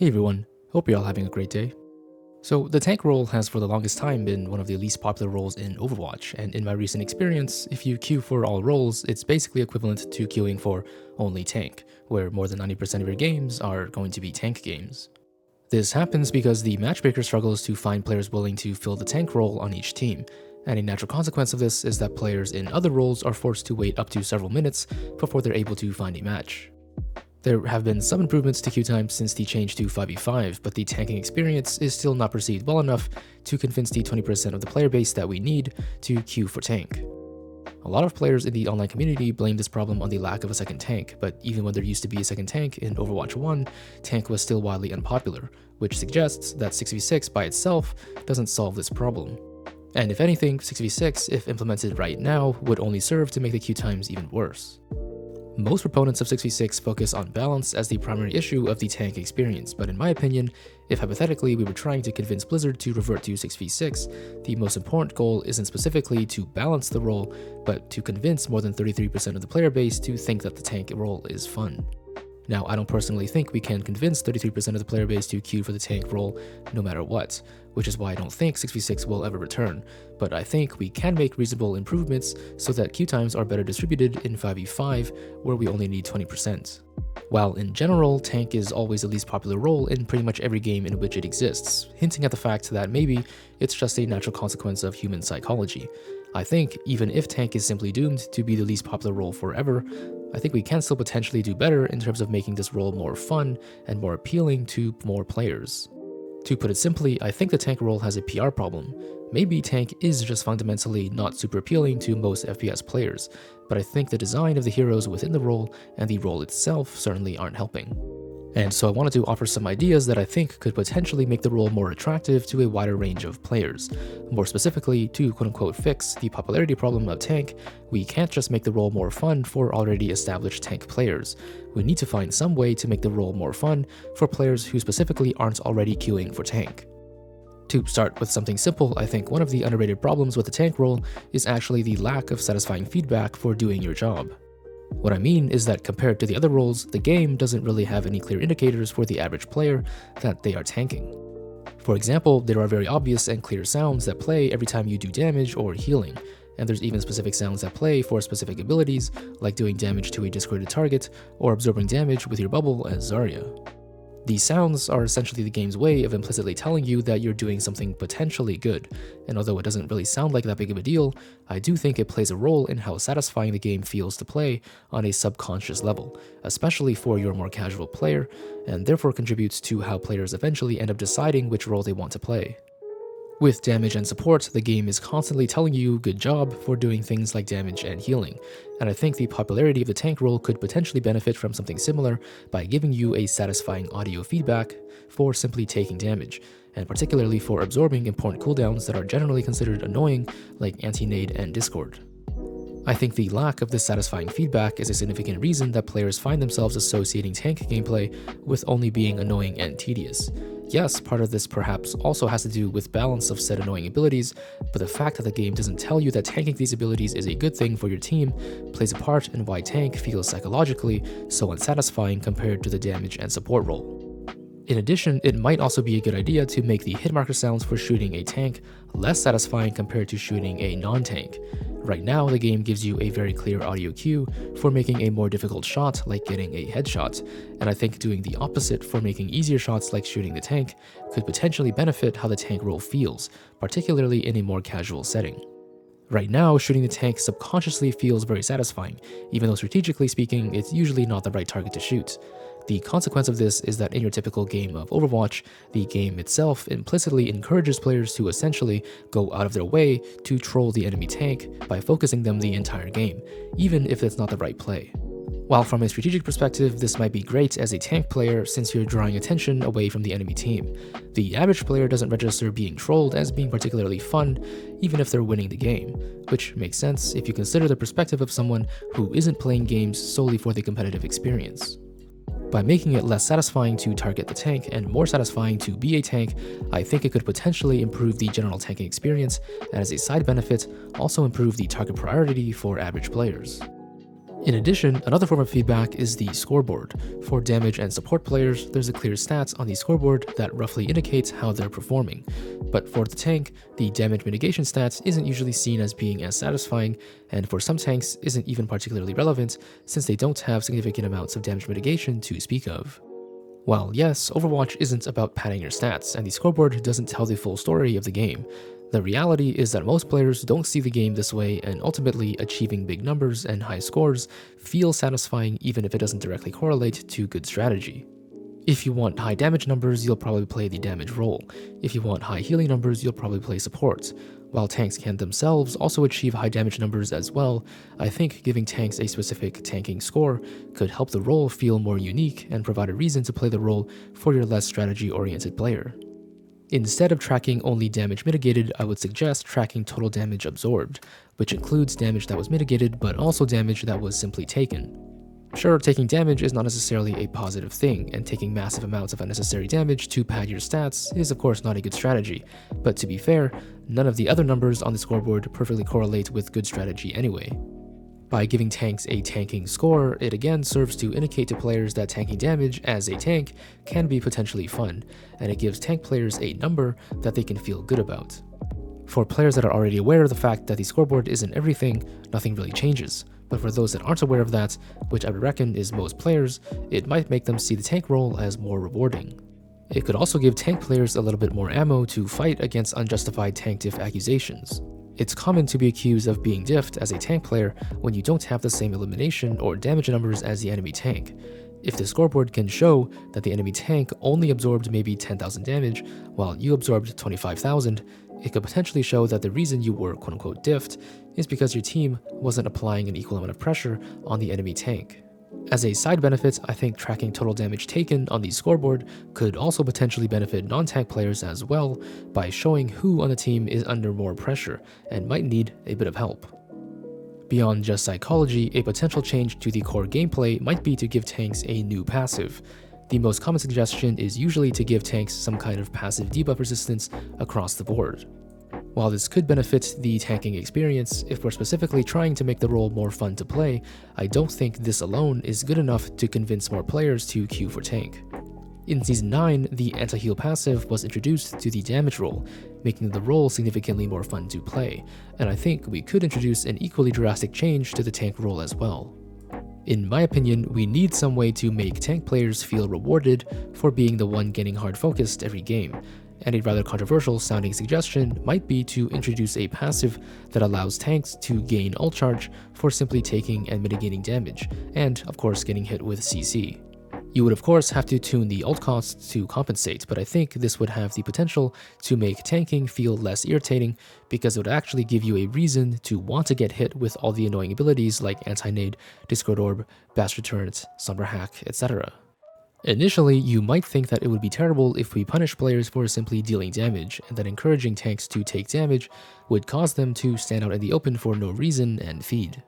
Hey everyone, hope you're all having a great day. So, the tank role has for the longest time been one of the least popular roles in Overwatch, and in my recent experience, if you queue for all roles, it's basically equivalent to queuing for only tank, where more than 90% of your games are going to be tank games. This happens because the matchmaker struggles to find players willing to fill the tank role on each team, and a natural consequence of this is that players in other roles are forced to wait up to several minutes before they're able to find a match. There have been some improvements to queue time since the change to 5v5, but the tanking experience is still not perceived well enough to convince the 20% of the player base that we need to queue for tank. A lot of players in the online community blame this problem on the lack of a second tank, but even when there used to be a second tank in Overwatch 1, tank was still widely unpopular, which suggests that 6v6 by itself doesn't solve this problem. And if anything, 6v6, if implemented right now, would only serve to make the queue times even worse. Most proponents of 6v6 focus on balance as the primary issue of the tank experience, but in my opinion, if hypothetically we were trying to convince Blizzard to revert to 6v6, the most important goal isn't specifically to balance the role, but to convince more than 33% of the player base to think that the tank role is fun. Now, I don't personally think we can convince 33% of the player base to queue for the tank role no matter what, which is why I don't think 6v6 will ever return, but I think we can make reasonable improvements so that queue times are better distributed in 5v5, where we only need 20%. While in general, tank is always the least popular role in pretty much every game in which it exists, hinting at the fact that maybe it's just a natural consequence of human psychology. I think even if tank is simply doomed to be the least popular role forever, I think we can still potentially do better in terms of making this role more fun and more appealing to more players. To put it simply, I think the tank role has a PR problem. Maybe tank is just fundamentally not super appealing to most FPS players, but I think the design of the heroes within the role and the role itself certainly aren't helping. And so I wanted to offer some ideas that I think could potentially make the role more attractive to a wider range of players. More specifically, to quote-unquote fix the popularity problem of tank, we can't just make the role more fun for already established tank players. We need to find some way to make the role more fun for players who specifically aren't already queuing for tank. To start with something simple, I think one of the underrated problems with the tank role is actually the lack of satisfying feedback for doing your job. What I mean is that compared to the other roles, the game doesn't really have any clear indicators for the average player that they are tanking. For example, there are very obvious and clear sounds that play every time you do damage or healing, and there's even specific sounds that play for specific abilities, like doing damage to a discorded target or absorbing damage with your bubble as Zarya. These sounds are essentially the game's way of implicitly telling you that you're doing something potentially good, and although it doesn't really sound like that big of a deal, I do think it plays a role in how satisfying the game feels to play on a subconscious level, especially for your more casual player, and therefore contributes to how players eventually end up deciding which role they want to play. With damage and support, the game is constantly telling you good job for doing things like damage and healing, and I think the popularity of the tank role could potentially benefit from something similar by giving you a satisfying audio feedback for simply taking damage, and particularly for absorbing important cooldowns that are generally considered annoying like anti-nade and discord. I think the lack of this satisfying feedback is a significant reason that players find themselves associating tank gameplay with only being annoying and tedious. Yes, part of this perhaps also has to do with balance of said annoying abilities, but the fact that the game doesn't tell you that tanking these abilities is a good thing for your team plays a part in why tank feels psychologically so unsatisfying compared to the damage and support role. In addition, it might also be a good idea to make the hitmarker sounds for shooting a tank less satisfying compared to shooting a non-tank. Right now, the game gives you a very clear audio cue for making a more difficult shot like getting a headshot, and I think doing the opposite for making easier shots like shooting the tank could potentially benefit how the tank role feels, particularly in a more casual setting. Right now, shooting the tank subconsciously feels very satisfying, even though strategically speaking, it's usually not the right target to shoot. The consequence of this is that in your typical game of Overwatch, the game itself implicitly encourages players to essentially go out of their way to troll the enemy tank by focusing them the entire game, even if it's not the right play. While from a strategic perspective, this might be great as a tank player since you're drawing attention away from the enemy team, the average player doesn't register being trolled as being particularly fun, even if they're winning the game, which makes sense if you consider the perspective of someone who isn't playing games solely for the competitive experience. By making it less satisfying to target the tank and more satisfying to be a tank, I think it could potentially improve the general tanking experience, and as a side benefit, also improve the target priority for average players. In addition, another form of feedback is the scoreboard. For damage and support players, there's a clear stats on the scoreboard that roughly indicates how they're performing. But for the tank, the damage mitigation stats isn't usually seen as being as satisfying, and for some tanks isn't even particularly relevant since they don't have significant amounts of damage mitigation to speak of. While yes, Overwatch isn't about padding your stats, and the scoreboard doesn't tell the full story of the game, the reality is that most players don't see the game this way, and ultimately achieving big numbers and high scores feels satisfying even if it doesn't directly correlate to good strategy. If you want high damage numbers, you'll probably play the damage role. If you want high healing numbers, you'll probably play support. While tanks can themselves also achieve high damage numbers as well, I think giving tanks a specific tanking score could help the role feel more unique and provide a reason to play the role for your less strategy-oriented player. Instead of tracking only damage mitigated, I would suggest tracking total damage absorbed, which includes damage that was mitigated but also damage that was simply taken. Sure, taking damage is not necessarily a positive thing, and taking massive amounts of unnecessary damage to pad your stats is of course not a good strategy, but to be fair, none of the other numbers on the scoreboard perfectly correlate with good strategy anyway. By giving tanks a tanking score, it again serves to indicate to players that tanking damage as a tank can be potentially fun, and it gives tank players a number that they can feel good about. For players that are already aware of the fact that the scoreboard isn't everything, nothing really changes. But for those that aren't aware of that, which I would reckon is most players, it might make them see the tank role as more rewarding. It could also give tank players a little bit more ammo to fight against unjustified tank diff accusations. It's common to be accused of being diffed as a tank player when you don't have the same elimination or damage numbers as the enemy tank. If the scoreboard can show that the enemy tank only absorbed maybe 10,000 damage while you absorbed 25,000, it could potentially show that the reason you were quote-unquote diffed is because your team wasn't applying an equal amount of pressure on the enemy tank. As a side benefit, I think tracking total damage taken on the scoreboard could also potentially benefit non-tank players as well by showing who on the team is under more pressure and might need a bit of help. Beyond just psychology, a potential change to the core gameplay might be to give tanks a new passive. The most common suggestion is usually to give tanks some kind of passive debuff resistance across the board. While this could benefit the tanking experience, if we're specifically trying to make the role more fun to play, I don't think this alone is good enough to convince more players to queue for tank. In Season 9, the anti-heal passive was introduced to the damage role, making the role significantly more fun to play, and I think we could introduce an equally drastic change to the tank role as well. In my opinion, we need some way to make tank players feel rewarded for being the one getting hard focused every game, and a rather controversial sounding suggestion might be to introduce a passive that allows tanks to gain ult charge for simply taking and mitigating damage, and of course getting hit with CC. You would of course have to tune the ult costs to compensate, but I think this would have the potential to make tanking feel less irritating because it would actually give you a reason to want to get hit with all the annoying abilities like anti-nade, Discord Orb, Bastard Turret, Slumber Hack, etc. Initially, you might think that it would be terrible if we punish players for simply dealing damage, and that encouraging tanks to take damage would cause them to stand out in the open for no reason and feed.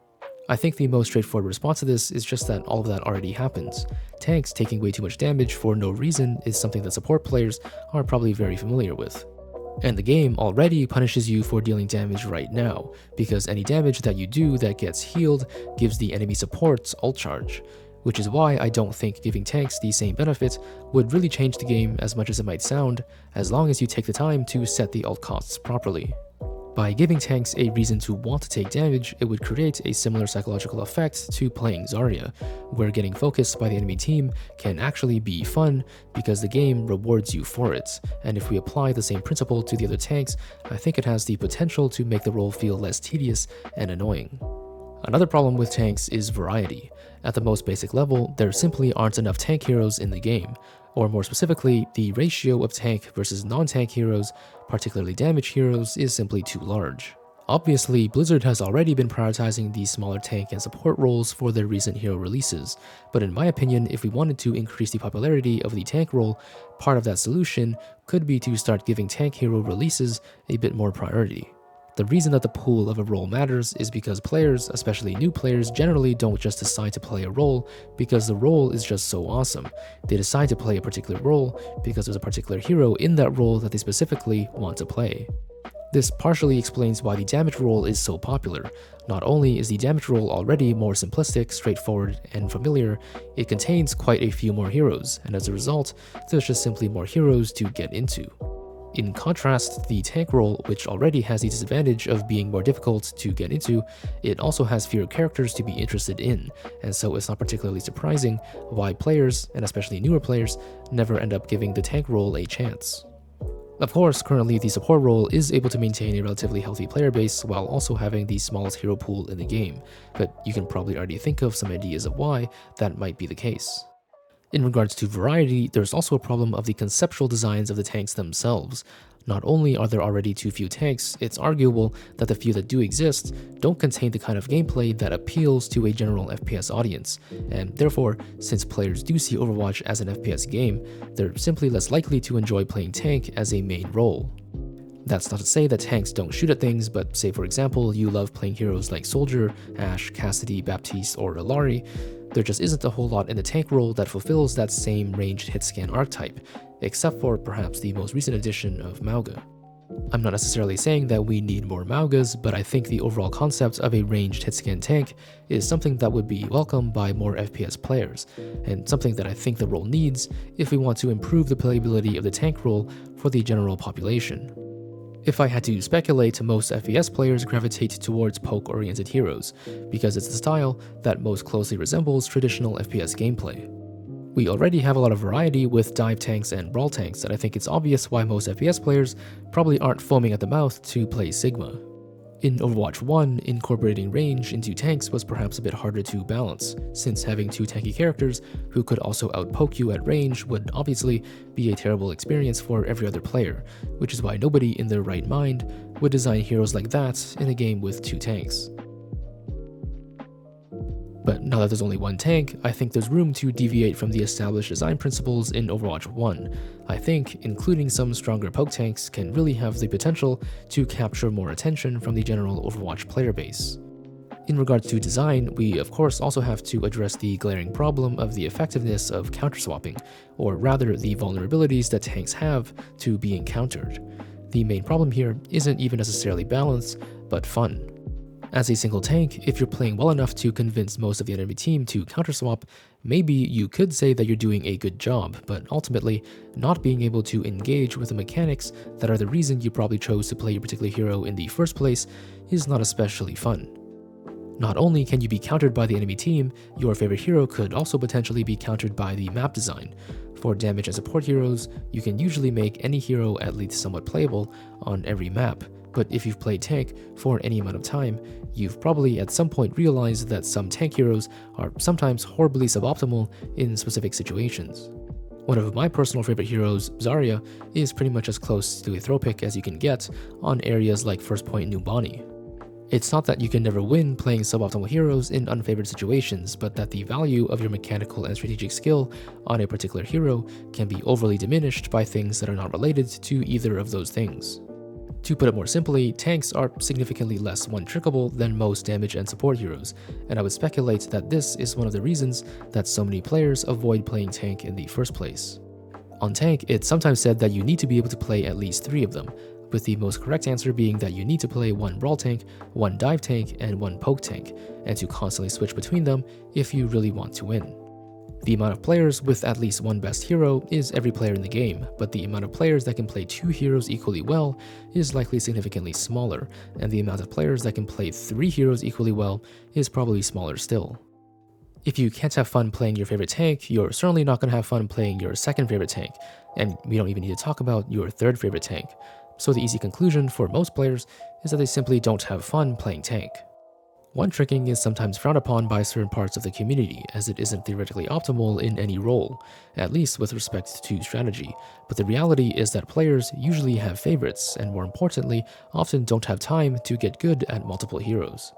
I think the most straightforward response to this is just that all of that already happens. Tanks taking way too much damage for no reason is something that support players are probably very familiar with. And the game already punishes you for dealing damage right now, because any damage that you do that gets healed gives the enemy supports ult charge. Which is why I don't think giving tanks the same benefit would really change the game as much as it might sound, as long as you take the time to set the ult costs properly. By giving tanks a reason to want to take damage, it would create a similar psychological effect to playing Zarya, where getting focused by the enemy team can actually be fun because the game rewards you for it, and if we apply the same principle to the other tanks, I think it has the potential to make the role feel less tedious and annoying. Another problem with tanks is variety. At the most basic level, there simply aren't enough tank heroes in the game, or more specifically, the ratio of tank versus non-tank heroes, particularly damage heroes, is simply too large. Obviously, Blizzard has already been prioritizing these smaller tank and support roles for their recent hero releases, but in my opinion, if we wanted to increase the popularity of the tank role, part of that solution could be to start giving tank hero releases a bit more priority. The reason that the pool of a role matters is because players, especially new players, generally don't just decide to play a role because the role is just so awesome. They decide to play a particular role because there's a particular hero in that role that they specifically want to play. This partially explains why the damage roll is so popular. Not only is the damage roll already more simplistic, straightforward, and familiar, it contains quite a few more heroes, and as a result, there's just simply more heroes to get into. In contrast, the tank role, which already has the disadvantage of being more difficult to get into, it also has fewer characters to be interested in, and so it's not particularly surprising why players, and especially newer players, never end up giving the tank role a chance. Of course, currently the support role is able to maintain a relatively healthy player base while also having the smallest hero pool in the game, but you can probably already think of some ideas of why that might be the case. In regards to variety, there's also a problem of the conceptual designs of the tanks themselves. Not only are there already too few tanks, it's arguable that the few that do exist don't contain the kind of gameplay that appeals to a general FPS audience, and therefore, since players do see Overwatch as an FPS game, they're simply less likely to enjoy playing tank as a main role. That's not to say that tanks don't shoot at things, but say for example you love playing heroes like Soldier, Ashe, Cassidy, Baptiste, or Illari, there just isn't a whole lot in the tank role that fulfills that same ranged hitscan archetype, except for perhaps the most recent addition of Mauga. I'm not necessarily saying that we need more Maugas, but I think the overall concept of a ranged hitscan tank is something that would be welcomed by more FPS players, and something that I think the role needs if we want to improve the playability of the tank role for the general population. If I had to speculate, most FPS players gravitate towards poke-oriented heroes, because it's the style that most closely resembles traditional FPS gameplay. We already have a lot of variety with dive tanks and brawl tanks, and I think it's obvious why most FPS players probably aren't foaming at the mouth to play Sigma. In Overwatch 1, incorporating range into tanks was perhaps a bit harder to balance, since having two tanky characters who could also outpoke you at range would obviously be a terrible experience for every other player, which is why nobody in their right mind would design heroes like that in a game with two tanks. But now that there's only one tank, I think there's room to deviate from the established design principles in Overwatch 1. I think including some stronger poke tanks can really have the potential to capture more attention from the general Overwatch player base. In regards to design, we of course also have to address the glaring problem of the effectiveness of counter-swapping, or rather the vulnerabilities that tanks have to being countered. The main problem here isn't even necessarily balance, but fun. As a single tank, if you're playing well enough to convince most of the enemy team to counterswap, maybe you could say that you're doing a good job, but ultimately, not being able to engage with the mechanics that are the reason you probably chose to play your particular hero in the first place is not especially fun. Not only can you be countered by the enemy team, your favorite hero could also potentially be countered by the map design. For damage and support heroes, you can usually make any hero at least somewhat playable on every map. But if you've played tank for any amount of time, you've probably at some point realized that some tank heroes are sometimes horribly suboptimal in specific situations. One of my personal favorite heroes, Zarya, is pretty much as close to a throw pick as you can get on areas like First Point Numbani. It's not that you can never win playing suboptimal heroes in unfavored situations, but that the value of your mechanical and strategic skill on a particular hero can be overly diminished by things that are not related to either of those things. To put it more simply, tanks are significantly less one-trickable than most damage and support heroes, and I would speculate that this is one of the reasons that so many players avoid playing tank in the first place. On tank, it's sometimes said that you need to be able to play at least 3 of them, with the most correct answer being that you need to play 1 brawl tank, 1 dive tank, and 1 poke tank, and to constantly switch between them if you really want to win. The amount of players with at least 1 best hero is every player in the game, but the amount of players that can play 2 heroes equally well is likely significantly smaller, and the amount of players that can play 3 heroes equally well is probably smaller still. If you can't have fun playing your favorite tank, you're certainly not going to have fun playing your second favorite tank, and we don't even need to talk about your third favorite tank. So the easy conclusion for most players is that they simply don't have fun playing tank. One-tricking is sometimes frowned upon by certain parts of the community, as it isn't theoretically optimal in any role, at least with respect to strategy, but the reality is that players usually have favorites, and more importantly, often don't have time to get good at multiple heroes.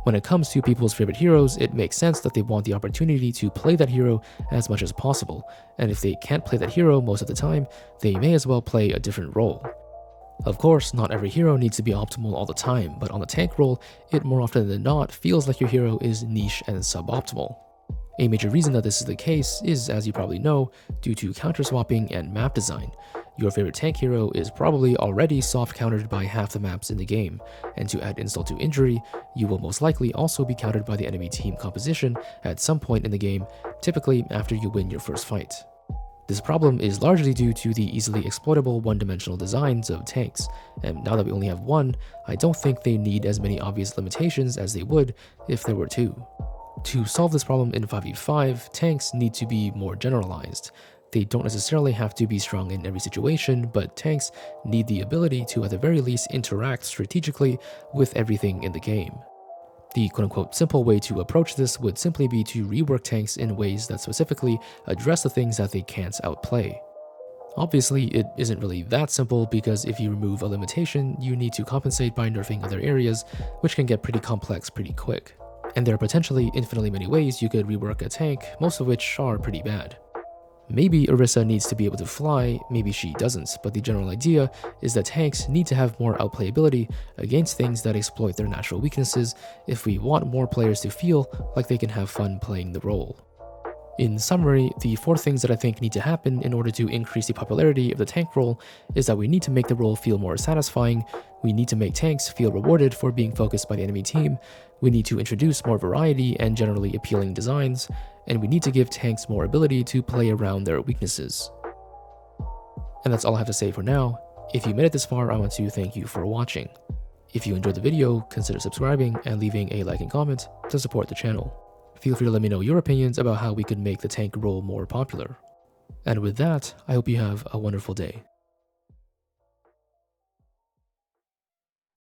When it comes to people's favorite heroes, it makes sense that they want the opportunity to play that hero as much as possible, and if they can't play that hero most of the time, they may as well play a different role. Of course, not every hero needs to be optimal all the time, but on the tank role, it more often than not feels like your hero is niche and suboptimal. A major reason that this is the case is, as you probably know, due to counter-swapping and map design. Your favorite tank hero is probably already soft-countered by half the maps in the game, and to add insult to injury, you will most likely also be countered by the enemy team composition at some point in the game, typically after you win your first fight. This problem is largely due to the easily exploitable one-dimensional designs of tanks, and now that we only have one, I don't think they need as many obvious limitations as they would if there were two. To solve this problem in 5v5, tanks need to be more generalized. They don't necessarily have to be strong in every situation, but tanks need the ability to at the very least interact strategically with everything in the game. The quote-unquote simple way to approach this would simply be to rework tanks in ways that specifically address the things that they can't outplay. Obviously, it isn't really that simple because if you remove a limitation, you need to compensate by nerfing other areas, which can get pretty complex pretty quick. And there are potentially infinitely many ways you could rework a tank, most of which are pretty bad. Maybe Orisa needs to be able to fly, maybe she doesn't, but the general idea is that tanks need to have more outplayability against things that exploit their natural weaknesses if we want more players to feel like they can have fun playing the role. In summary, the 4 things that I think need to happen in order to increase the popularity of the tank role is that we need to make the role feel more satisfying, we need to make tanks feel rewarded for being focused by the enemy team, we need to introduce more variety and generally appealing designs, and we need to give tanks more ability to play around their weaknesses. And that's all I have to say for now. If you made it this far, I want to thank you for watching. If you enjoyed the video, consider subscribing and leaving a like and comment to support the channel. Feel free to let me know your opinions about how we could make the tank role more popular. And with that, I hope you have a wonderful day.